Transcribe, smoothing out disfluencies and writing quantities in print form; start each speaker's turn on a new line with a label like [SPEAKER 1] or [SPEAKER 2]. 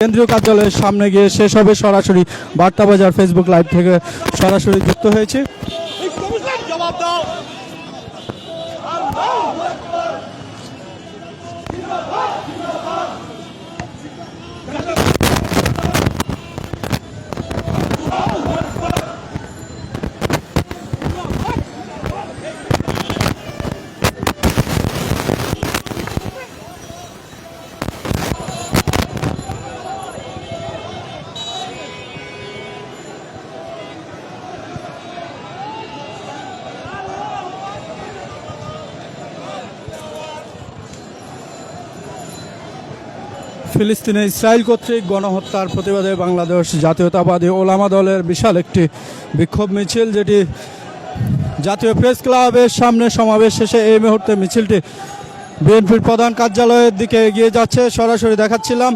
[SPEAKER 1] কেন্দ্রীয় কার্যালয়ের সামনে গিয়ে শেষ হবে। সরাসরি বার্তাবাজার ফেসবুক লাইভ থেকে সরাসরি যুক্ত হয়েছি। ফিলিস্তিনে ইসরায়েল কর্তৃক গণহত্যার প্রতিবাদে বাংলাদেশ জাতীয়তাবাদী ওলামা দলের বিশাল একটি বিক্ষোভ মিছিল, যেটি জাতীয় প্রেস ক্লাবের সামনে সমাবেশ শেষে এই মুহূর্তে মিছিলটি বিএনপির প্রধান কার্যালয়ের দিকে এগিয়ে যাচ্ছে। সরাসরি দেখাচ্ছিলাম।